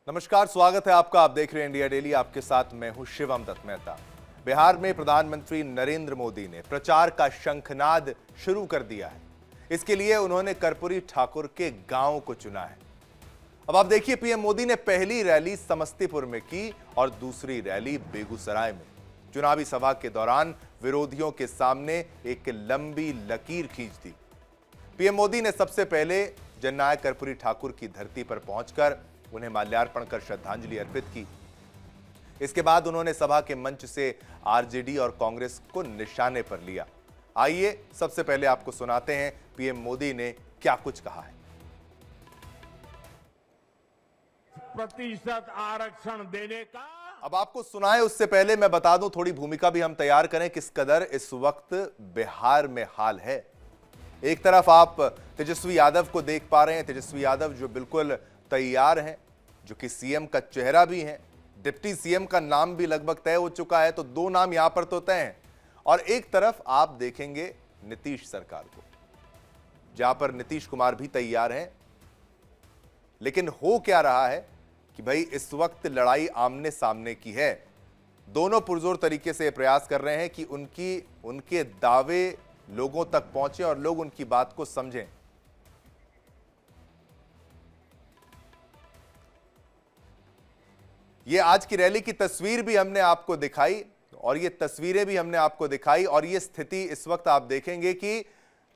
नमस्कार, स्वागत है आपका। आप देख रहे हैं इंडिया डेली। आपके साथ मैं हूं शिवम दत्त मेहता। बिहार में प्रधानमंत्री नरेंद्र मोदी ने प्रचार का शंखनाद शुरू कर दिया है। इसके लिए उन्होंने कर्पूरी ठाकुर के गांव को चुना है। अब आप देखिए, पीएम मोदी ने पहली रैली समस्तीपुर में की और दूसरी रैली बेगूसराय में। चुनावी सभा के दौरान विरोधियों के सामने एक लंबी लकीर खींच दी। पीएम मोदी ने सबसे पहले जननायक कर्पूरी ठाकुर की धरती पर पहुंचकर उन्हें माल्यार्पण कर श्रद्धांजलि अर्पित की। इसके बाद उन्होंने सभा के मंच से आरजेडी और कांग्रेस को निशाने पर लिया। आइए सबसे पहले आपको सुनाते हैं पीएम मोदी ने क्या कुछ कहा है। प्रतिशत आरक्षण देने का अब आपको सुनाए उससे पहले मैं बता दूं, थोड़ी भूमिका भी हम तैयार करें किस कदर इस वक्त बिहार में हाल है। एक तरफ आप तेजस्वी यादव को देख पा रहे हैं। तेजस्वी यादव जो बिल्कुल तैयार हैं, जो कि सीएम का चेहरा भी हैं। डिप्टी सीएम का नाम भी लगभग तय हो चुका है, तो दो नाम यहां पर तो तय हैं। और एक तरफ आप देखेंगे नीतीश सरकार को, जहां पर नीतीश कुमार भी तैयार हैं। लेकिन हो क्या रहा है कि भाई इस वक्त लड़ाई आमने सामने की है। दोनों पुरजोर तरीके से प्रयास कर रहे हैं कि उनके दावे लोगों तक पहुंचे और लोग उनकी बात को समझें। ये आज की रैली की तस्वीर भी हमने आपको दिखाई और ये तस्वीरें भी हमने आपको दिखाई। और ये स्थिति इस वक्त आप देखेंगे कि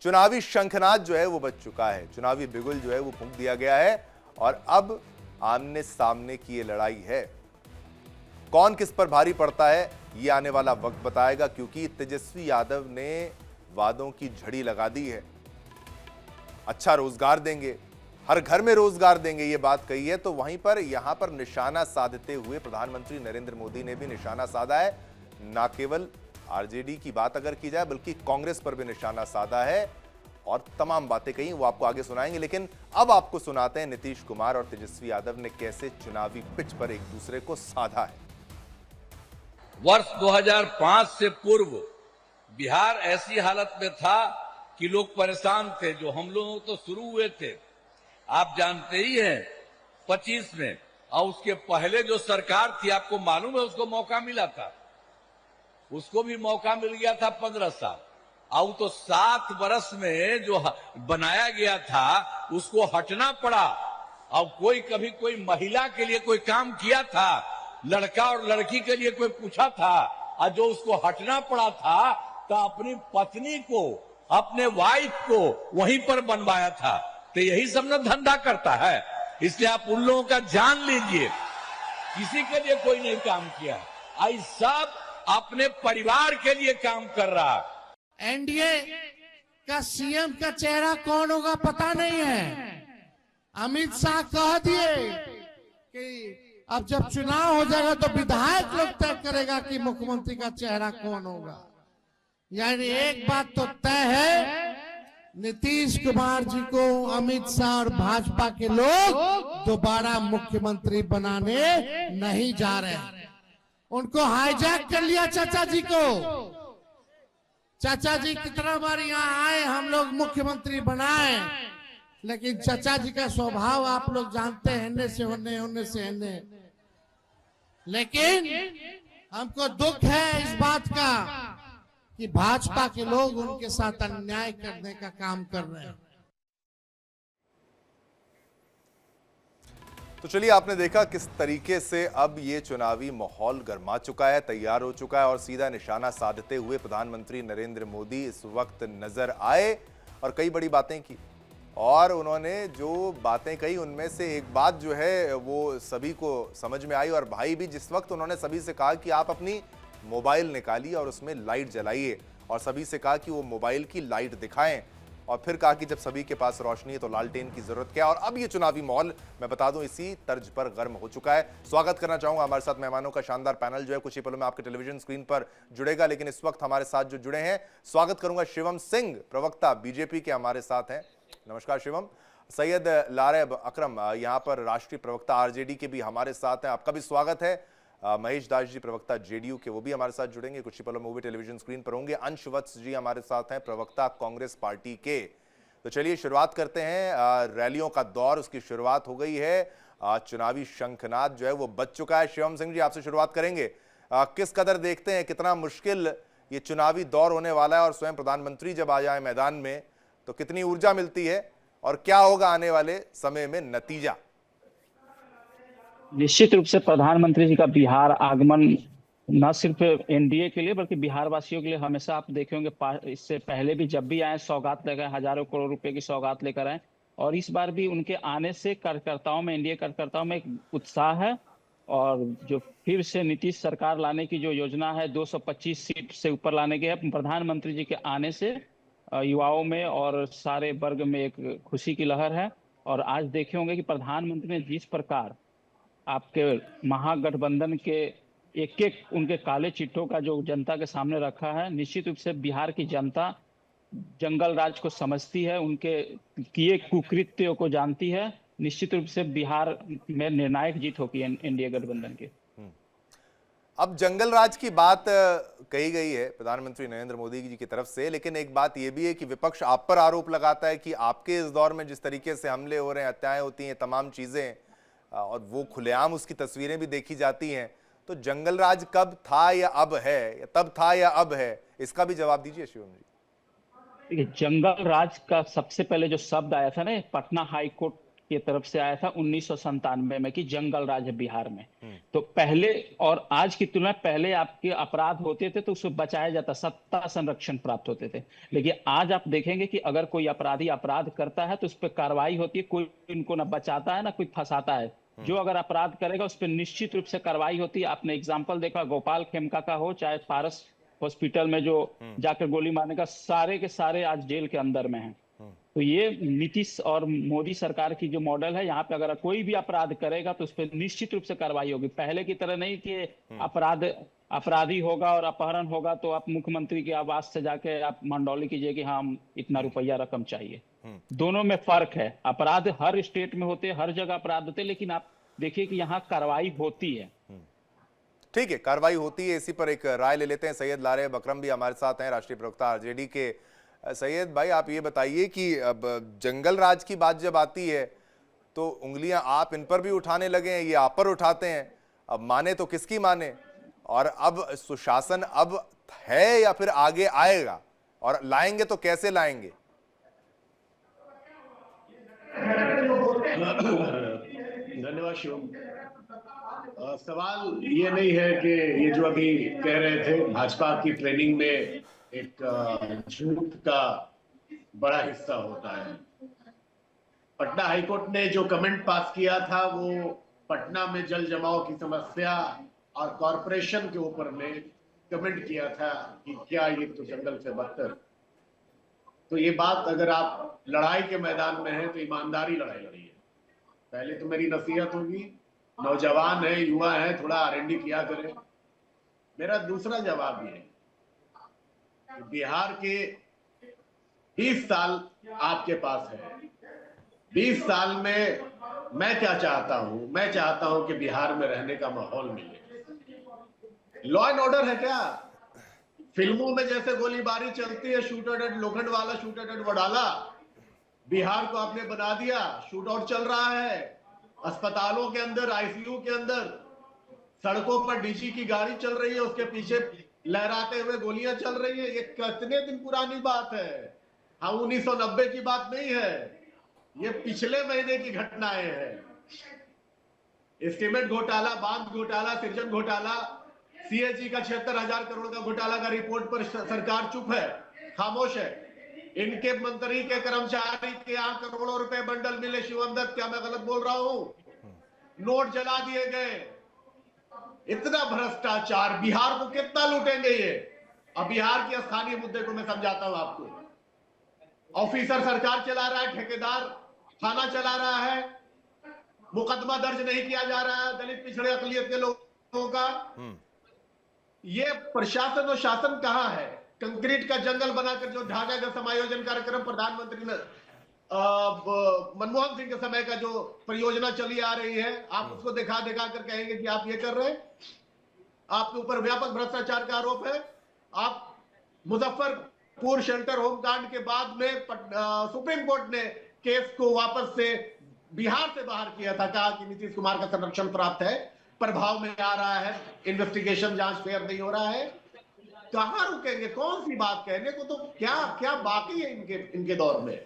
चुनावी शंखनाद जो है वो बज चुका है। चुनावी बिगुल जो है वो फूंक दिया गया है और अब आमने सामने की ये लड़ाई है। कौन किस पर भारी पड़ता है ये आने वाला वक्त बताएगा, क्योंकि तेजस्वी यादव ने वादों की झड़ी लगा दी है। अच्छा रोजगार देंगे, हर घर में रोजगार देंगे, ये बात कही है। तो वहीं पर यहां पर निशाना साधते हुए प्रधानमंत्री नरेंद्र मोदी ने भी निशाना साधा है। ना केवल आरजेडी की बात अगर की जाए, बल्कि कांग्रेस पर भी निशाना साधा है और तमाम बातें कही, वो आपको आगे सुनाएंगे। लेकिन अब आपको सुनाते हैं नीतीश कुमार और तेजस्वी यादव ने कैसे चुनावी पिच पर एक दूसरे को साधा है। वर्ष 2005 से पूर्व बिहार ऐसी हालत में था कि लोग परेशान थे। जो हम लोग तो शुरू हुए थे, आप जानते ही हैं, 25 में, और उसके पहले जो सरकार थी, आपको मालूम है, उसको मौका मिला था। उसको भी मौका मिल गया था 15 साल। और तो 7 वर्ष में जो बनाया गया था उसको हटना पड़ा। और कभी कोई महिला के लिए कोई काम किया था, लड़का और लड़की के लिए कोई पूछा था, और जो उसको हटना पड़ा था तो अपनी पत्नी को, अपने वाइफ को वहीं पर बनवाया था। तो यही सब ना धंधा करता है। इसलिए आप उन लोगों का जान लीजिए, किसी के लिए कोई नहीं काम किया। आई सब अपने परिवार के लिए काम कर रहा है। एनडीए का सीएम का चेहरा कौन होगा पता नहीं है। अमित शाह कह दिए कि अब जब चुनाव हो जाएगा तो विधायक लोग तय करेगा कि मुख्यमंत्री का चेहरा कौन होगा। यानी एक बात तो तय है, नीतीश कुमार जी को अमित शाह और भाजपा के लोग दोबारा मुख्यमंत्री बनाने नहीं जा रहे हैं। उनको हाईजैक कर लिया चाचा जी को। चाचा जी कितना बार यहाँ आए, हम लोग मुख्यमंत्री बनाए, लेकिन चाचा जी का स्वभाव आप लोग जानते हैं, हिन्ने से होने, होने से हिन्ने। लेकिन हमको दुख है इस बात का कि भाजपा के लोग उनके साथ अन्याय करने का काम कर रहे हैं। तो चलिए, आपने देखा किस तरीके से अब ये चुनावी माहौल गर्मा चुका है, तैयार हो चुका है और सीधा निशाना साधते हुए प्रधानमंत्री नरेंद्र मोदी इस वक्त नजर आए और कई बड़ी बातें की। और उन्होंने जो बातें कही उनमें से एक बात जो है वो सभी को समझ में आई। और भाई भी, जिस वक्त उन्होंने सभी से कहा कि आप अपनी मोबाइल निकालिए और उसमें लाइट जलाइए, और सभी से कहा कि वो मोबाइल की लाइट दिखाएं, और फिर कहा कि जब सभी के पास रोशनी है तो लालटेन की जरूरत क्या है। और अब ये चुनावी माहौल, मैं बता दूं, इसी तर्ज पर गर्म हो चुका है। स्वागत करना चाहूंगा हमारे साथ मेहमानों का। शानदार पैनल जो है कुछ ही पलों में आपके टेलीविजन स्क्रीन पर जुड़ेगा। लेकिन इस वक्त हमारे साथ जो जुड़े हैं, स्वागत करूंगा शिवम सिंह, प्रवक्ता बीजेपी के, हमारे साथ हैं। नमस्कार शिवम। सैयद लारेब अकरम, यहाँ पर राष्ट्रीय प्रवक्ता आरजेडी के, भी हमारे साथ हैं, आपका भी स्वागत है। महेश दास जी, प्रवक्ता जेडीयू के, वो भी हमारे साथ जुड़ेंगे, कुछ ही पलों में वो भी टेलीविजन स्क्रीन पर होंगे। अंश वत्स जी हमारे साथ हैं, प्रवक्ता कांग्रेस पार्टी के। तो चलिए शुरुआत करते हैं। रैलियों का दौर, उसकी शुरुआत हो गई है। चुनावी शंखनाद जो है वो बज चुका है। शिवम सिंह जी, आपसे शुरुआत करेंगे। किस कदर देखते हैं, कितना मुश्किल ये चुनावी दौर होने वाला है, और स्वयं प्रधानमंत्री जब आ जाए मैदान में तो कितनी ऊर्जा मिलती है, और क्या होगा आने वाले समय में नतीजा? निश्चित रूप से प्रधानमंत्री जी का बिहार आगमन न सिर्फ एनडीए के लिए बल्कि बिहार वासियों के लिए हमेशा, आप देखे होंगे इससे पहले भी जब भी आए सौगात लेकर, हजारों करोड़ रुपए की सौगात लेकर आए, और इस बार भी उनके आने से कार्यकर्ताओं में, एनडीए कार्यकर्ताओं में एक उत्साह है। और जो फिर से नीतीश सरकार लाने की जो योजना है, 225 सीट से ऊपर लाने की है, प्रधानमंत्री जी के आने से युवाओं में और सारे वर्ग में एक खुशी की लहर है। और आज देखे होंगे कि प्रधानमंत्री ने जिस प्रकार आपके महागठबंधन के एक एक उनके काले चिट्ठों का जो जनता के सामने रखा है, निश्चित रूप से बिहार की जनता जंगल राज को समझती है, उनके किए कुकृत्यों को जानती है। निश्चित रूप से बिहार में निर्णायक जीत होगी एनडीए गठबंधन की। अब जंगल राज की बात कही गई है प्रधानमंत्री नरेंद्र मोदी जी की तरफ से, लेकिन एक बात यह भी है कि विपक्ष आप पर आरोप लगाता है कि आपके इस दौर में जिस तरीके से हमले हो रहे हैं, हत्याएं होती हैं, तमाम चीजें, और वो खुलेआम उसकी तस्वीरें भी देखी जाती हैं, तो जंगल राज कब था या अब है, या तब था या अब है, इसका भी जवाब दीजिए शिवम जी। देखिए, जंगल राज का सबसे पहले जो शब्द आया था ना, पटना हाई कोर्ट की तरफ से आया था 1997 में कि जंगल राज है बिहार में। तो पहले और आज की तुलना, पहले आपके अपराध होते थे तो उसको बचाया जाता, सत्ता संरक्षण प्राप्त होते थे। लेकिन आज आप देखेंगे कि अगर कोई अपराधी अपराध करता है तो उस पर कार्रवाई होती है, कोई इनको ना बचाता है ना कोई फंसाता है। जो अगर अपराध करेगा उस पर निश्चित रूप से कार्रवाई होती है। आपने एग्जाम्पल देखा, गोपाल खेमका का हो चाहे पारस हॉस्पिटल में जो जाकर गोली मारने का, सारे के सारे आज जेल के अंदर में हैं। तो ये नीतीश और मोदी सरकार की जो मॉडल है, यहाँ पे अगर कोई भी अपराध करेगा तो उस पर निश्चित रूप से कार्रवाई होगी। पहले की तरह नहीं कि अपराधी होगा और अपहरण होगा तो आप मुख्यमंत्री के आवास से जाके आप मंडौली कीजिए कि हाँ इतना रुपया रकम चाहिए। दोनों में फर्क है। अपराध हर स्टेट में होते हैं, हर जगह अपराध होते हैं, लेकिन आप देखिए कि यहाँ कार्रवाई होती है। ठीक है, कार्रवाई होती है। इसी पर एक राय ले लेते हैं। सैयद लारे बकरम भी हमारे साथ हैं, राष्ट्रीय प्रवक्ता आरजेडी के। सैयद भाई, आप ये बताइए कि अब जंगल राज की बात जब आती है तो उंगलियां आप इन पर भी उठाने लगे हैं, ये आप पर उठाते हैं। अब माने तो किसकी माने, और अब सुशासन अब है या फिर आगे आएगा, और लाएंगे तो कैसे लाएंगे? धन्यवाद शिवम। सवाल ये नहीं है कि ये जो अभी कह रहे थे, भाजपा की ट्रेनिंग में एक झूठ का बड़ा हिस्सा होता है। पटना हाईकोर्ट ने जो कमेंट पास किया था वो पटना में जल जमाव की समस्या और कॉरपोरेशन के ऊपर में कमेंट किया था कि क्या ये तो जंगल से बदतर। तो ये बात अगर आप लड़ाई के मैदान में है तो ईमानदारी लड़ाई लड़िए। पहले तो मेरी नसीहत होगी, नौजवान है, युवा है, थोड़ा R&D किया करें। मेरा दूसरा जवाब ये है कि बिहार के 20 साल आपके पास है। 20 साल में मैं क्या चाहता हूं? मैं चाहता हूं कि बिहार में रहने का माहौल मिले। लॉ एंड ऑर्डर है क्या? फिल्मों में जैसे गोलीबारी चलती है, शूटर डेड, लोखंड वाला शूटर डेड वडाला, बिहार को आपने बना दिया। शूट आउट चल रहा है अस्पतालों के अंदर, आईसीयू के अंदर, सड़कों पर डीजी की गाड़ी चल रही है, उसके पीछे लहराते हुए गोलियां चल रही है। ये कितने दिन पुरानी बात है? हाँ, 1990 की बात नहीं है, ये पिछले महीने की घटनाएं हैं। एस्टीमेट घोटाला, बांध घोटाला, सृजन घोटाला, सीएजी का 76,000 करोड़ का घोटाला का रिपोर्ट पर सरकार चुप है, खामोश है। इनके मंत्री के कर्मचारी के यहाँ करोड़ों रुपए बंडल मिले। शिवम दत्त, क्या मैं गलत बोल रहा हूं? नोट जला दिए गए। इतना भ्रष्टाचार, बिहार को कितना लूटेंगे ये? अब बिहार के स्थानीय मुद्दे को मैं समझाता हूं आपको। ऑफिसर सरकार चला रहा है, ठेकेदार थाना चला रहा है, मुकदमा दर्ज नहीं किया जा रहा है दलित पिछड़े अकलियत के लोगों का। ये प्रशासन और शासन कहां है? कंक्रीट का जंगल बनाकर जो ढाका का समायोजन कार्यक्रम प्रधानमंत्री ने मनमोहन सिंह के समय का जो परियोजना चली आ रही है, आप उसको दिखा कर कहेंगे कि आप ये कर रहे हैं। आपके ऊपर व्यापक भ्रष्टाचार का आरोप है। आप पूर शेल्टर होम कांड के बाद में सुप्रीम कोर्ट ने केस को वापस से बिहार से बाहर किया था, कहा कि नीतीश कुमार का संरक्षण प्राप्त है, प्रभाव में आ रहा है, इन्वेस्टिगेशन जांच फेयर नहीं हो रहा है। कहां रुकेंगे, कौन सी बात कहने को, तो क्या क्या बाकी है इनके दौर में।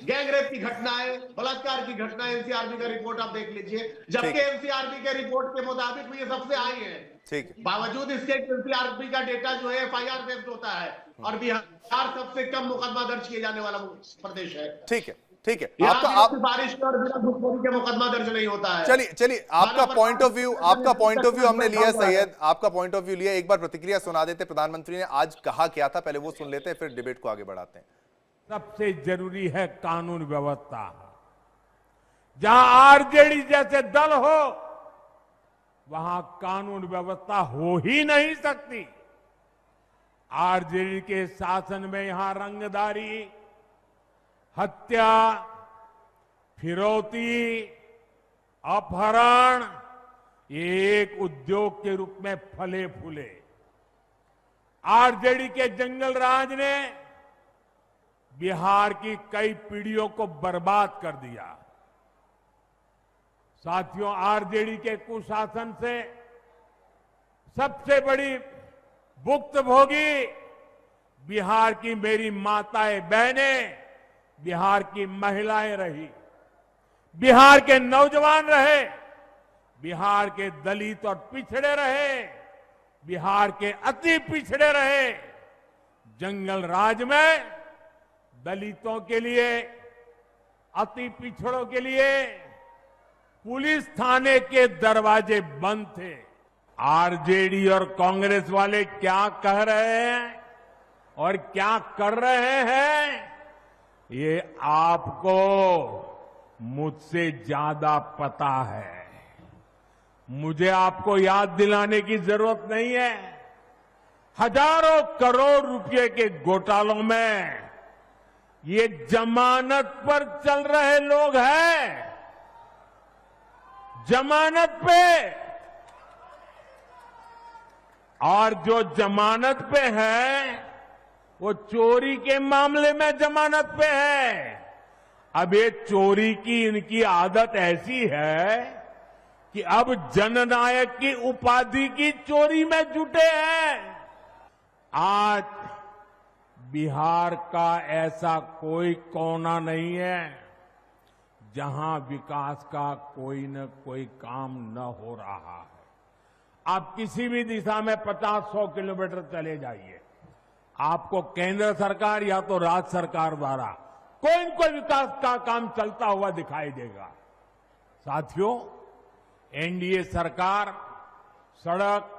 गैंगरेप की घटनाएं, बलात्कार की घटनाएं, एनसीआरबी का रिपोर्ट आप देख लीजिए, जबकि एनसीआरबी के रिपोर्ट के मुताबिक ये सबसे हाई है। ठीक, बावजूद इसके एनसीआरबी का डेटा जो है एफआईआर बेस्ड होता है, और बिहार सबसे कम मुकदमा दर्ज किए जाने वाला प्रदेश है। ठीक है, ठीक है। आपका सिफारिश और बिना घुसखोरी के मुकदमा दर्ज नहीं होता है। चलिए आपका पॉइंट ऑफ व्यू हमने लिया सैयद, आपका पॉइंट ऑफ व्यू लिया। एक बार प्रतिक्रिया सुना देते, प्रधानमंत्री ने आज कहा क्या था, पहले वो सुन लेते हैं, फिर डिबेट को आगे बढ़ाते हैं। सबसे जरूरी है कानून व्यवस्था। जहां आरजेडी जैसे दल हो वहां कानून व्यवस्था हो ही नहीं सकती। आरजेडी के शासन में यहां रंगदारी, हत्या, फिरौती, अपहरण ये एक उद्योग के रूप में फले फूले। आरजेडी के जंगल राज ने बिहार की कई पीढ़ियों को बर्बाद कर दिया। साथियों, आरजेडी के कुशासन से सबसे बड़ी भुक्तभोगी बिहार की मेरी माताएं बहनें, बिहार की महिलाएं रही, बिहार के नौजवान रहे, बिहार के दलित और पिछड़े रहे, बिहार के अति पिछड़े रहे। जंगल राज में दलितों के लिए, अति पिछड़ों के लिए पुलिस थाने के दरवाजे बंद थे। आरजेडी और कांग्रेस वाले क्या कह रहे हैं और क्या कर रहे हैं, ये आपको मुझसे ज्यादा पता है। मुझे आपको याद दिलाने की जरूरत नहीं है। हजारों करोड़ रुपए के घोटालों में ये जमानत पर चल रहे लोग हैं, जमानत पे। और जो जमानत पे है वो चोरी के मामले में जमानत पे है। अब ये चोरी की इनकी आदत ऐसी है कि अब जननायक की उपाधि की चोरी में जुटे हैं। आज बिहार का ऐसा कोई कोना नहीं है जहां विकास का कोई न कोई काम न हो रहा है। आप किसी भी दिशा में 50-100 किलोमीटर चले जाइए, आपको केंद्र सरकार या तो राज्य सरकार द्वारा कोई न कोई विकास का काम चलता हुआ दिखाई देगा। साथियों, एनडीए सरकार सड़क,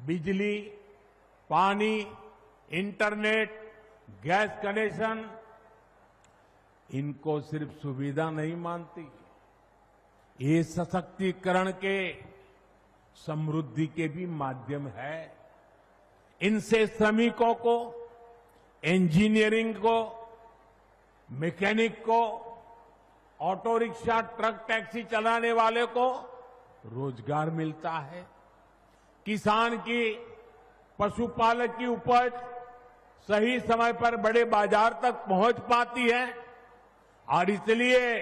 बिजली, पानी, इंटरनेट, गैस कनेक्शन, इनको सिर्फ सुविधा नहीं मानती, ये सशक्तिकरण के, समृद्धि के भी माध्यम है। इनसे श्रमिकों को, इंजीनियरिंग को, मैकेनिक को, ऑटो रिक्शा, ट्रक, टैक्सी चलाने वाले को रोजगार मिलता है। किसान की, पशुपालक की उपज सही समय पर बड़े बाजार तक पहुंच पाती है। और इसलिए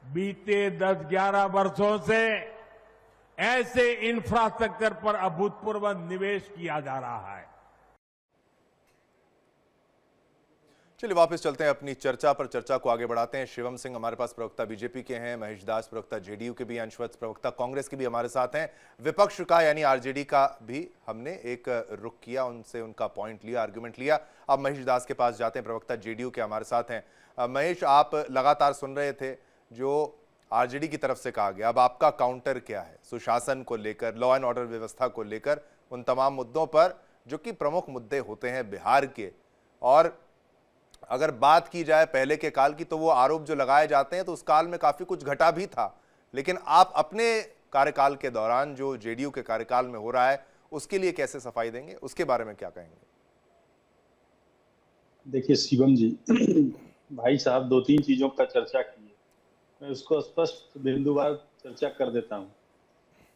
बीते 10-11 वर्षों से ऐसे इंफ्रास्ट्रक्चर पर अभूतपूर्व निवेश किया जा रहा है। चलिए वापस चलते हैं अपनी चर्चा पर, चर्चा को आगे बढ़ाते हैं। शिवम सिंह हमारे पास प्रवक्ता बीजेपी के हैं, महेश दास प्रवक्ता जेडीयू के भी, अंशवत्स प्रवक्ता कांग्रेस के भी हमारे साथ हैं। विपक्ष का यानी आरजेडी का भी हमने एक रुख किया, उनसे उनका पॉइंट लिया, आर्गुमेंट लिया। अब महेश दास के पास जाते हैं, प्रवक्ता जेडीयू के हमारे साथ हैं। महेश, आप लगातार सुन रहे थे जो आरजेडी की तरफ से कहा गया, अब आपका काउंटर क्या है सुशासन को लेकर, लॉ एंड ऑर्डर व्यवस्था को लेकर, उन तमाम मुद्दों पर जो कि प्रमुख मुद्दे होते हैं बिहार के? और अगर बात की जाए पहले के काल की, तो वो आरोप जो लगाए जाते हैं तो उस काल में काफी कुछ घटा भी था, लेकिन आप अपने कार्यकाल के दौरान जो जेडीयू के कार्यकाल में हो रहा है उसके लिए कैसे सफाई देंगे, उसके बारे में क्या कहेंगे? देखिए शिवम जी, भाई साहब 2-3 चीजों का चर्चा की है, मैं उसको स्पष्ट बिंदुवार चर्चा कर देता हूं।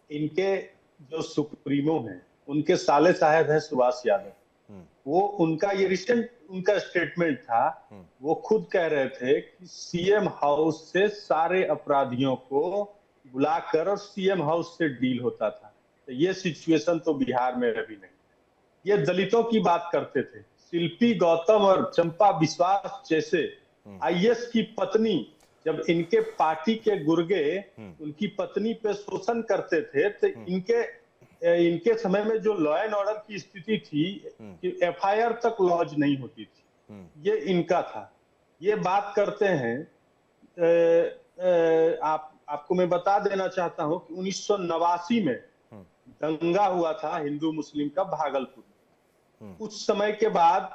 इनके जो सुप्रीमो हैं, उनके साले साहब हैं सुभाष यादव, वो उनका ये रिसेंट उनका स्टेटमेंट था। वो खुद कह रहे थे कि सीएम हाउस से सारे अपराधियों को बुलाकर और सीएम हाउस से डील होता था। तो ये सिचुएशन तो बिहार में अभी नहीं। ये दलितों की बात करते थे। शिल्पी गौतम और चंपा विश्वास जैसे आईएएस की पत्नी, जब इनके पार्टी के गुर्गे उनकी पत्नी पे शोषण करते थे, तो इनके समय में जो लॉ एंड ऑर्डर की स्थिति थी कि एफआईआर तक लॉन्च नहीं होती थी, ये इनका था। ये बात करते हैं। आपको मैं बता देना चाहता हूं कि 1989 में दंगा हुआ था हिंदू मुस्लिम का भागलपुर में। उस समय के बाद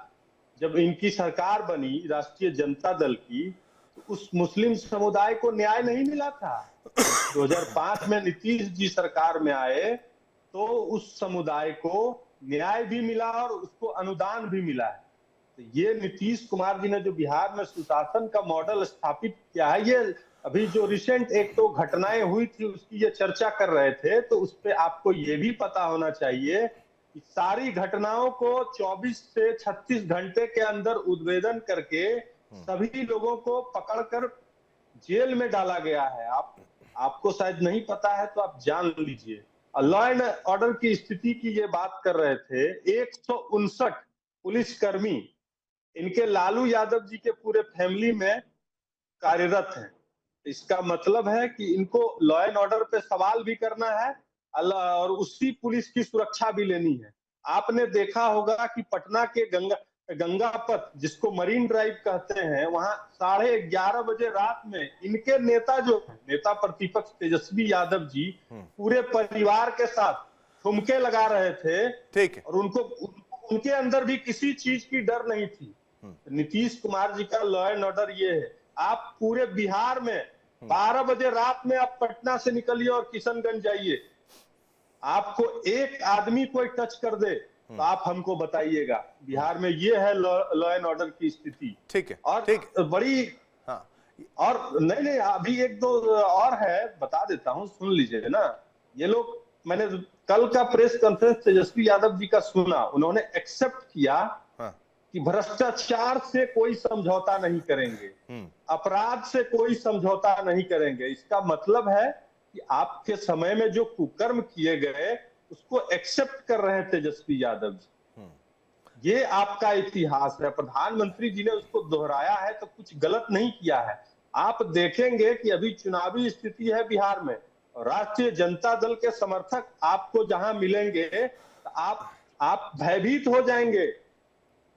जब इनकी सरकार बनी राष्ट्रीय जनता दल की, तो उस मुस्लिम समुदाय को न्याय नहीं मिला था। 2005 में नीतीश जी सरकार में आए तो उस समुदाय को न्याय भी मिला और उसको अनुदान भी मिला है। तो ये नीतीश कुमार जी ने जो बिहार में सुशासन का मॉडल स्थापित किया है, ये अभी जो रिसेंट एक तो घटनाएं हुई थी उसकी ये चर्चा कर रहे थे, तो उस पे आपको ये भी पता होना चाहिए कि सारी घटनाओं को 24 से 36 घंटे के अंदर उद्भेदन करके सभी लोगों को पकड़कर जेल में डाला गया है। आपको शायद नहीं पता है तो आप जान लीजिए। लॉ एंड ऑर्डर की स्थिति की ये बात कर रहे थे। 159 पुलिसकर्मी इनके लालू यादव जी के पूरे फैमिली में कार्यरत हैं। इसका मतलब है कि इनको लॉ एंड ऑर्डर पे सवाल भी करना है और उसी पुलिस की सुरक्षा भी लेनी है। आपने देखा होगा कि पटना के गंगा पथ, जिसको मरीन ड्राइव कहते हैं, वहां 11:30 बजे रात में इनके नेता प्रतिपक्ष तेजस्वी यादव जी पूरे परिवार के साथ ठुमके लगा रहे थे। ठीक है। और उनके अंदर भी किसी चीज की डर नहीं थी। नीतीश कुमार जी का लॉ एंड ऑर्डर ये है। आप पूरे बिहार में 12 बजे रात में आप पटना से निकलिए और किशनगंज जाइए, आपको एक आदमी कोई टच कर दे तो आप हमको बताइएगा। बिहार में ये है लॉ एंड ऑर्डर की स्थिति। ठीक है। और ठीक। बड़ी और नहीं अभी एक दो और है, बता देता हूं, सुन लीजिए ना। ये लोग, मैंने कल का प्रेस कॉन्फ्रेंस तेजस्वी यादव जी का सुना, उन्होंने एक्सेप्ट किया कि भ्रष्टाचार से कोई समझौता नहीं करेंगे, अपराध से कोई समझौता नहीं करेंगे। इसका मतलब है कि आपके समय में जो कुकर्म किए गए उसको एक्सेप्ट कर रहे हैं तेजस्वी यादव जी। ये आपका इतिहास है। प्रधानमंत्री जी ने उसको दोहराया है तो कुछ गलत नहीं किया है। आप देखेंगे कि अभी चुनावी स्थिति है बिहार में, राष्ट्रीय जनता दल के समर्थक आपको जहां मिलेंगे तो आप भयभीत हो जाएंगे।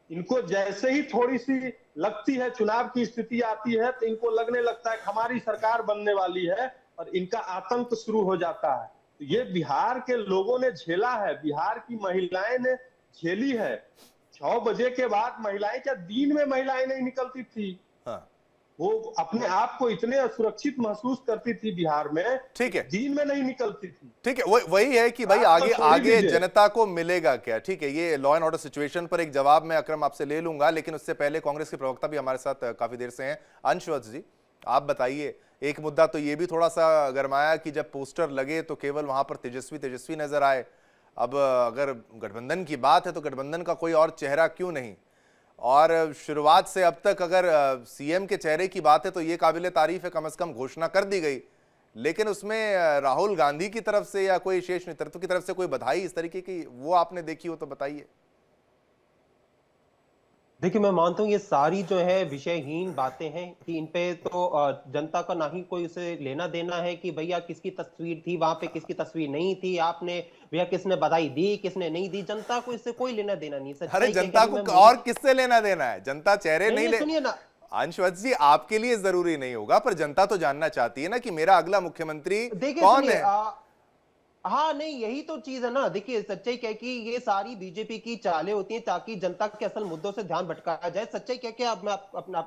इनको जैसे ही थोड़ी सी लगती है चुनाव की स्थिति आती है तो इनको लगने लगता है कि हमारी सरकार बनने वाली है और इनका आतंक शुरू हो जाता है। तो ये बिहार के लोगों ने झेला है, बिहार की महिलाएं ने झेली है। 6 बजे के बाद महिलाएं, क्या दिन में महिलाएं नहीं निकलती थी? वो अपने आप को इतने असुरक्षित महसूस करती थी बिहार में। ठीक है। दिन में नहीं निकलती थी। ठीक है, वही है कि भाई आगे जनता को मिलेगा क्या। ठीक है, ये लॉ एंड ऑर्डर सिचुएशन पर एक जवाब मैं अकरम आपसे ले लूंगा, लेकिन उससे पहले कांग्रेस के प्रवक्ता भी हमारे साथ काफी देर से हैं। अंशवत्स जी, आप बताइए। एक मुद्दा तो ये भी थोड़ा सा गरमाया कि जब पोस्टर लगे तो केवल वहां पर तेजस्वी नजर आए। अब अगर गठबंधन की बात है तो गठबंधन का कोई और चेहरा क्यों नहीं? और शुरुआत से अब तक अगर सीएम के चेहरे की बात है तो ये काबिल तारीफ है, कम से कम घोषणा कर दी गई, लेकिन उसमें राहुल गांधी की तरफ से या कोई शीर्ष नेतृत्व की तरफ से कोई बधाई इस तरीके की वो आपने देखी हो तो बताइए। देखिए, मैं मानता हूँ ये सारी जो है विषयहीन बातें हैं कि इन पे तो जनता का ना ही कोई उसे लेना देना है कि भैया किसकी तस्वीर थी वहां पे, किसकी तस्वीर नहीं थी, आपने भैया किसने बधाई दी किसने नहीं दी, जनता को इससे कोई लेना देना नहीं। अरे जनता को और किससे लेना देना है? जनता चेहरे नहीं ले। सुनिए ना अंशवत्स जी, आपके लिए जरूरी नहीं होगा पर जनता तो जानना चाहती है ना कि मेरा अगला मुख्यमंत्री कौन है। हाँ नहीं, यही तो चीज है ना। देखिए, सच्चाई क्या कि ये सारी बीजेपी की चालें होती हैं ताकि जनता के असल मुद्दों से ध्यान भटकाया जाए। सच्चाई क्या कि अब मैं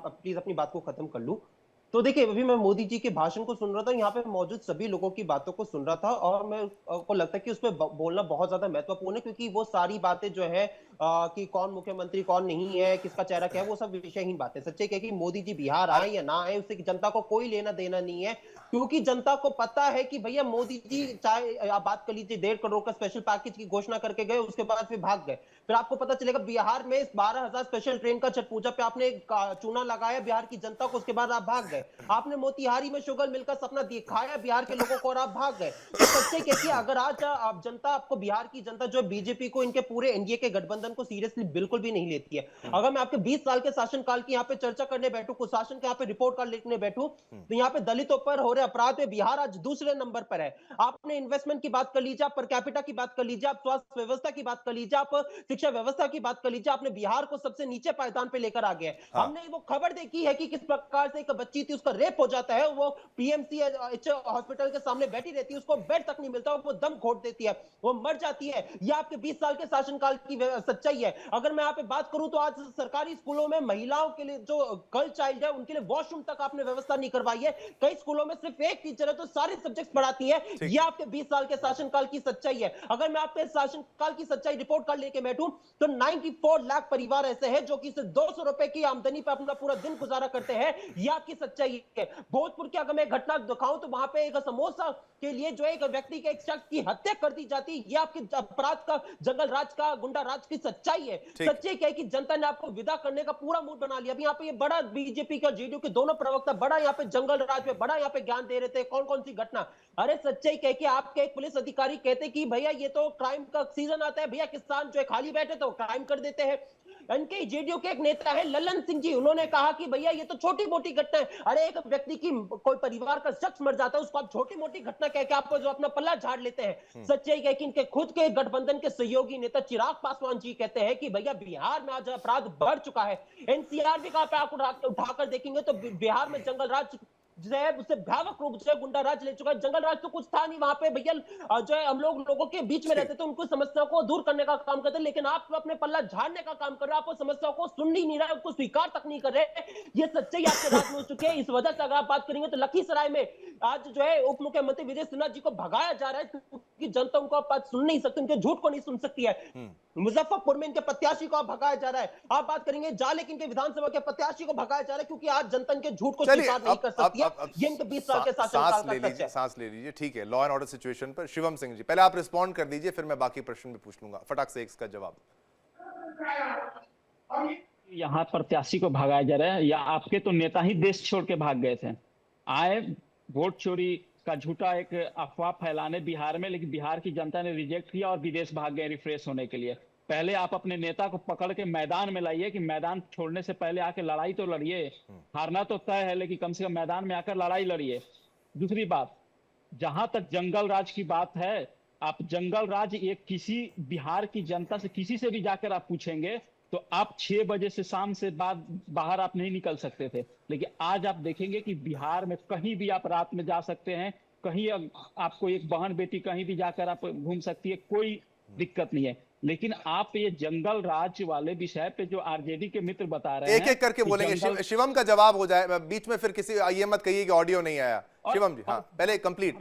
प्लीज अपनी बात को खत्म कर लूं। तो देखिए, अभी मैं मोदी जी के भाषण को सुन रहा था, यहाँ पे मौजूद सभी लोगों की बातों को सुन रहा था और मैं को लगता है कि उस पर बोलना बहुत ज्यादा महत्वपूर्ण है, क्योंकि वो सारी बातें जो है कि कौन मुख्यमंत्री कौन नहीं है, किसका चेहरा क्या है, वो सब विषयहीन बातें। सच्चाई क्या कि मोदी जी बिहार आए या ना आए उससे जनता को कोई लेना देना नहीं है, क्योंकि जनता को पता है कि भैया मोदी जी, चाहे आप बात कर लीजिए 1.5 करोड़ का स्पेशल पैकेज की घोषणा करके गए, उसके बाद फिर भाग गए। फिर आपको पता चलेगा बिहार में 12,000 स्पेशल ट्रेन का छठ पूजा पे आपने चूना लगाया बिहार की जनता को, उसके बाद आप भाग गए। आपने मोतिहारी में शुगर मिल का सपना दिखाया बिहार के लोगों को और आप भाग गए। तो सच्चे कहती है, अगर आज आप जनता, आपको बिहार की जनता जो बीजेपी को, इनके पूरे एनडीए के गठबंधन को सीरियसली बिल्कुल भी नहीं लेती है। अगर मैं आपके 20 साल के शासनकाल की यहाँ पे चर्चा करने बैठू, कुशासन के यहाँ पे रिपोर्ट कार्ड लिखने बैठू, तो यहाँ पे दलितों पर हो रहे अपराध में बिहार आज दूसरे नंबर पर है। आपने इन्वेस्टमेंट की बात कर लीजिए, आप पर कैपिटा की बात कर लीजिए, आप स्वास्थ्य व्यवस्था की बात कर लीजिए, आप शिक्षा व्यवस्था की बात कर लीजिए, आपने बिहार को सबसे नीचे पायदान पे लेकर आ गए। हमने वो खबर देखी है कि किस प्रकार से एक बच्ची थी, उसका रेप हो जाता है, वो पीएमसी हॉस्पिटल के सामने बैठी रहती है, उसको बेड तक नहीं मिलता, वो दम घोट देती है, वो मर जाती है। ये आपके 20 साल के शासनकाल की सच्चाई है। अगर मैं यहाँ पे बात करूं तो आज सरकारी स्कूलों में महिलाओं के लिए, जो गर्ल चाइल्ड है, उनके लिए वॉशरूम तक आपने व्यवस्था नहीं करवाई है। कई स्कूलों में सिर्फ एक टीचर है तो सारे सब्जेक्ट पढ़ाती है। ये आपके 20 साल के शासनकाल की सच्चाई है। अगर मैं आपके शासनकाल की सच्चाई रिपोर्ट कर लेके बैठूं तो 94 लाख परिवार ऐसे हैं जो कि सिर्फ 200 रुपए की आमदनी पर अपना पूरा दिन गुजारा करते हैं। ये आपकी सच्चाई है। भोजपुर की अगर मैं घटना दिखाऊं तो वहां पे एक समोसा के लिए जो एक व्यक्ति के, एक शख्स की हत्या कर दी जाती, ये आपके अपराध का, जंगल राज का, गुंडा राज की सच्चाई है। सच्चाई क्या है कि जनता ने आपको विदा करने का पूरा मूड बना लिया। अभी यहाँ पे ये बड़ा बीजेपी का, जेडीयू के दोनों प्रवक्ता बड़ा यहाँ पे जंगल राज में बड़ा यहाँ पे ज्ञान दे रहे थे, कौन कौन सी घटना। अरे सच्चाई क्या है कि आपके एक पुलिस अधिकारी कहते कि भैया ये तो क्राइम का सीजन आता है, भैया किसान जो है खाली बैठे तो क्राइम कर देते हैं। इनके जेडीयू के एक नेता है ललन सिंह जी, उन्होंने कहा कि भैया ये तो छोटी मोटी घटना है। अरे एक व्यक्ति की, कोई परिवार का शख्स मर जाता है, उसको आप छोटी मोटी घटना कह के आप जो अपना पल्ला झाड़ लेते हैं। सच्चाई है कि इनके खुद के गठबंधन के सहयोगी नेता चिराग पासवान जी कहते हैं कि भैया बिहार में आज अपराध बढ़ चुका है। एनसीआर का आप उठाकर देखेंगे तो बिहार में जंगल राज जो है उससे भयावक रूप से गुंडा राज ले चुका है। जंगल राज तो कुछ था नहीं वहां पे भैया, जो है हम लोगों के बीच में रहते थे, उनको समस्याओं को दूर करने का काम करते, लेकिन आप तो अपने पल्ला झाड़ने का काम कर रहे हो। आप समस्याओं को सुन ही नहीं रहे, उसको स्वीकार तक नहीं कर रहे। ये सच्चाई आपके राज में हो चुकी है। इस वजह से अगर आप बात करेंगे तो लखीसराय में आज जो है उप मुख्यमंत्री विजय सिन्हा जी को भगाया जा रहा है क्योंकि जनता उनको बात सुन नहीं सकती, उनके झूठ को नहीं सुन सकती है। मुजफ्फरपुर में इनके प्रत्याशी को भगाया जा रहा है। आप बात करेंगे जाले इनके विधानसभा के प्रत्याशी को भगाया जा रहा है क्योंकि आज जनता इनके झूठ को स्वीकार नहीं कर सकती है। ये इनके 20 साल के शासनकाल का सच है। सांस ले लीजिए, ठीक है। लॉ एंड ऑर्डर सिचुएशन पर शिवम सिंह जी पहले आप रिस्पॉन्ड कर दीजिए, फिर मैं बाकी प्रश्न भी पूछ लूंगा। फटाक से इसका जवाब। यहाँ प्रत्याशी को भगाया जा रहा है या आपके तो नेता ही देश छोड़ के भाग गए थे, आए वोट चोरी का झूठा एक अफवाह फैलाने बिहार में, लेकिन बिहार की जनता ने रिजेक्ट किया और विदेश भाग गए रिफ्रेश होने के लिए। पहले आप अपने नेता को पकड़ के मैदान में लाइए कि मैदान छोड़ने से पहले आके लड़ाई तो लड़िए। हारना तो तय है लेकिन कम से कम मैदान में आकर लड़ाई लड़िए। दूसरी बात, जहां तक जंगल राज की बात है, आप जंगल राज एक किसी बिहार की जनता से किसी से भी जाकर आप पूछेंगे तो आप 6 बजे से शाम से बाद बाहर आप नहीं निकल सकते थे, लेकिन आज आप देखेंगे कि बिहार में कहीं भी आप रात में जा सकते हैं, कहीं आपको एक बहन बेटी कहीं भी जाकर आप घूम सकती है, कोई दिक्कत नहीं है। लेकिन आप ये जंगल राज वाले विषय पे जो आरजेडी के मित्र बता रहे हैं, एक एक करके बोलेंगे। शिवम का जवाब हो जाए, बीच में फिर किसी ये मत कहिए कि ऑडियो नहीं आया। शिवम जी हाँ, पहले कंप्लीट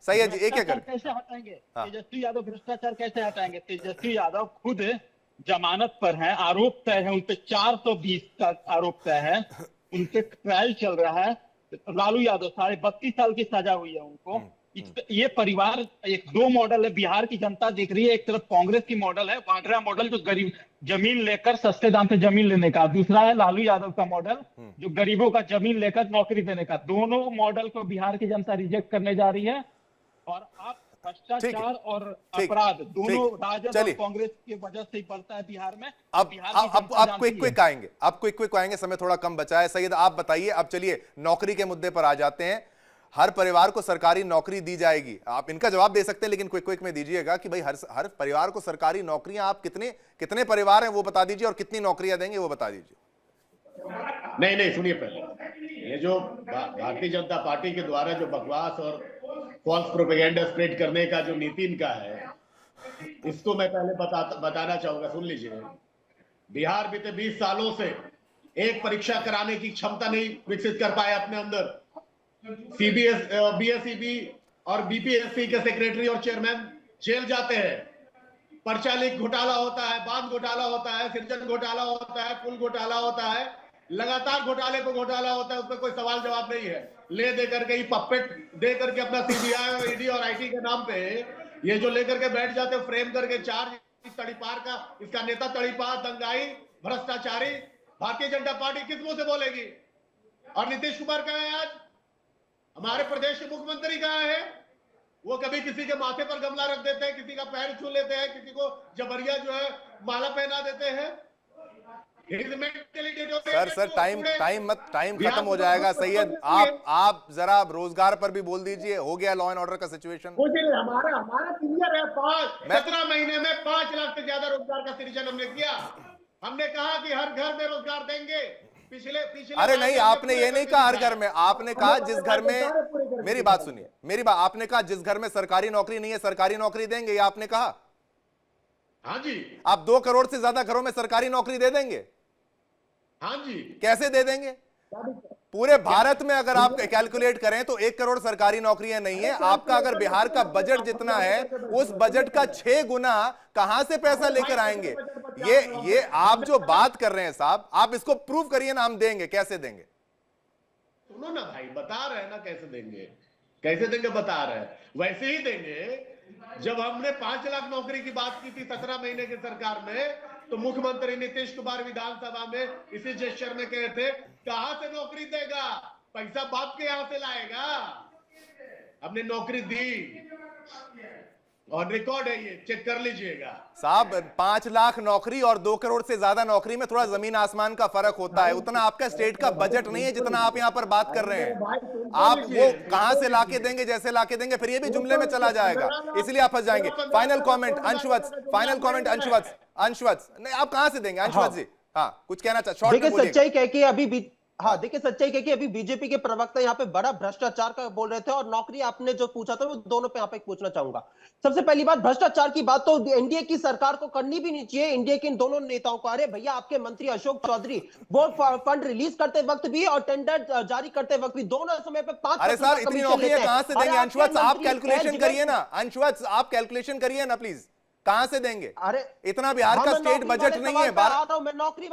सही है जी, एक एक करके। कैसे हटाएंगे तेजस्वी यादव? भ्रष्टाचार कैसे हटाएंगे? तेजस्वी यादव खुद जमानत पर हैं, आरोप तय है, उनपे 420 का आरोप तय है, उनपे ट्रायल चल रहा है। लालू यादव 32.5 साल की सजा हुई है उनको। ये परिवार एक 2 मॉडल है, बिहार की जनता देख रही है। एक तरफ कांग्रेस की मॉडल है, वाड्रा मॉडल जो गरीब जमीन लेकर सस्ते दाम पे जमीन लेने का, दूसरा है लालू यादव का मॉडल जो गरीबों का जमीन लेकर नौकरी देने का। दोनों मॉडल को बिहार की जनता रिजेक्ट करने जा रही है और आप भ्रष्टाचार और अपराध दोनों राजद और कांग्रेस की वजह से ही बढ़ता है बिहार में। अब आप क्विक आएंगे, आप क्विक आएंगे, समय थोड़ा कम बचा है। सैयद आप बताइए। अब चलिए नौकरी के मुद्दे पर आ जाते हैं। हर परिवार को सरकारी नौकरी दी जाएगी, आप इनका जवाब दे सकते हैं लेकिन क्विक में दीजिएगा कि भाई हर परिवार को सरकारी नौकरियां, आप कितने परिवार हैं वो बता दीजिए और कितनी नौकरियां देंगे वो बता दीजिए। नहीं सुनिए, पहले ये जो भारतीय जनता पार्टी के द्वारा जो बकवास और फॉल्स प्रोपेगेंडा स्प्रेड करने का जो नीति इनका है, इसको मैं पहले बताना चाहूंगा, सुन लीजिए। बिहार बीते 20 सालों से एक परीक्षा कराने की क्षमता नहीं विकसित कर पाए अपने अंदर। बीएसईबी और बीपीएससी के सेक्रेटरी और चेयरमैन जेल जाते हैं। पर्चा लीक घोटाला होता है, बांध घोटाला होता है, सृजन घोटाला होता है, पुल घोटाला होता है, लगातार घोटाले को घोटाला होता है, उसमें कोई सवाल जवाब नहीं है। ले दे करके, पपेट दे करके अपना सीबीआई और ईडी और आईटी के नाम पे ये जो लेकर के बैठ जाते फ्रेम करके चार्ज, तड़ीपार का, इसका नेता तड़ीपार, दंगाई, भ्रष्टाचारी, भारतीय जनता पार्टी किस मुंह से बोलेगी? और नीतीश कुमार कहाँ है आज? हमारे प्रदेश के मुख्यमंत्री कहाँ है? वो कभी किसी के माथे पर गमला रख देते हैं, किसी का पैर छू लेते हैं, किसी को जबरिया जो है माला पहना देते हैं। सर टाइम खत्म हो जाएगा। सैयद आप जरा रोजगार पर भी बोल दीजिए, हो गया लॉ एंड ऑर्डर का सिचुएशन। हमारा क्लियर है, 17 महीने में 5 लाख से ज्यादा रोजगार का सृजन हमने किया। हमने कहा कि हर घर में रोजगार देंगे। पिछले अरे नहीं, आपने ये नहीं कहा हर घर में, आपने कहा जिस घर में, मेरी बात सुनिए, मेरी बात, आपने कहा जिस घर में सरकारी नौकरी नहीं है सरकारी नौकरी देंगे, ये आपने कहा। हाँ जी। आप 2 करोड़ से ज्यादा घरों में सरकारी नौकरी दे देंगे? हाँ जी। कैसे दे देंगे? पूरे भारत में अगर आप कैलकुलेट करें तो 1 करोड़ सरकारी नौकरियां नहीं है। आपका अगर बिहार का बजट जितना है उस बजट का 6 गुना कहां से पैसा लेकर आएंगे? ये आप जो बात कर रहे हैं साहब, आप इसको प्रूव करिए ना, हम देंगे। कैसे देंगे? सुनो ना भाई, बता रहे हैं ना कैसे देंगे, कैसे देंगे बता रहे हैं। वैसे ही देंगे। जब हमने 5 लाख नौकरी की बात की थी 17 महीने की सरकार में, तो मुख्यमंत्री नीतीश कुमार विधानसभा में इसी जेस्चर में कहे थे, कहां से नौकरी देगा? पैसा बाप के यहां से लाएगा। हमने नौकरी दी और रिकॉर्ड है, ये चेक कर लीजिएगा साहब। 5 लाख नौकरी और 2 करोड़ से ज्यादा नौकरी में थोड़ा जमीन आसमान का फर्क होता है। उतना आपका स्टेट का बजट नहीं है जितना आप यहां पर बात कर रहे हैं। आप वो कहां से लाके देंगे, जैसे लाके देंगे, फिर ये भी जुमले में चला जाएगा, इसलिए आप फंस जाएंगे। Final comment Anshuvats, final comment Anshuvats. नहीं, आप कहां से देंगे अंशुवत्स जी? हाँ, कुछ कहना चाहते? शॉर्ट में बोलिए। सच्चाई कह के अभी हाँ देखिए, सच्चाई कह के अभी बीजेपी के प्रवक्ता यहाँ पे बड़ा भ्रष्टाचार का बोल रहे थे, और नौकरी आपने जो पूछा था वो दोनों पे यहाँ पे पूछना चाहूंगा। सबसे पहली बात, भ्रष्टाचार की बात तो एनडीए की सरकार को करनी भी नहीं चाहिए, एनडीए के इन दोनों नेताओं को। अरे भैया, आपके मंत्री अशोक चौधरी वो फंड रिलीज करते वक्त भी और टेंडर जारी करते वक्त भी दोनों समय पे 5। अरे सर, इतनी नौकरियां कहां से देंगे अंशुवत्स? आप कैलकुलेशन करिए ना अंशुवत्स, आप कैलकुलेशन करिए ना प्लीज, कहां से देंगे? अरे इतना बिहार का स्टेट बजट नहीं है। मैं नौकरी,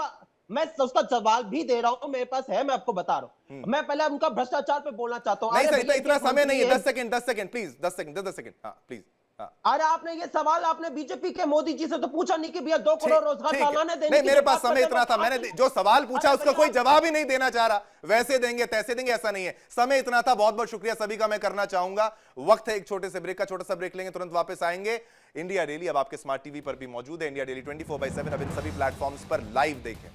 मैं उसका जवाब भी दे रहा हूं, मेरे पास है, मैं आपको बता रहा हूं। मैं पहले उनका भ्रष्टाचार पे बोलना चाहता हूं। नहीं सर, इतना समय नहीं है। 10 सेकंड प्लीज, 10 सेकंड। हाँ प्लीज। अरे आपने ये सवाल आपने बीजेपी के मोदी जी से तो पूछा नहीं कि भैया 2 करोड़ रोजगार सालाना देने नहीं, मेरे पास समय इतना था, मैंने जो सवाल पूछा उसका कोई जवाब ही नहीं देना चाह रहा। वैसे देंगे तैसे देंगे, ऐसा नहीं है। समय इतना था। बहुत बहुत शुक्रिया सभी का मैं करना चाहूंगा। वक्त है एक छोटे से ब्रेक का, छोटा सा ब्रेक लेंगे, तुरंत वापस आएंगे। इंडिया डेली अब आपके स्मार्ट टीवी पर भी मौजूद है। इंडिया डेली 24/7 अब इन सभी प्लेटफॉर्म्स पर लाइव देखें।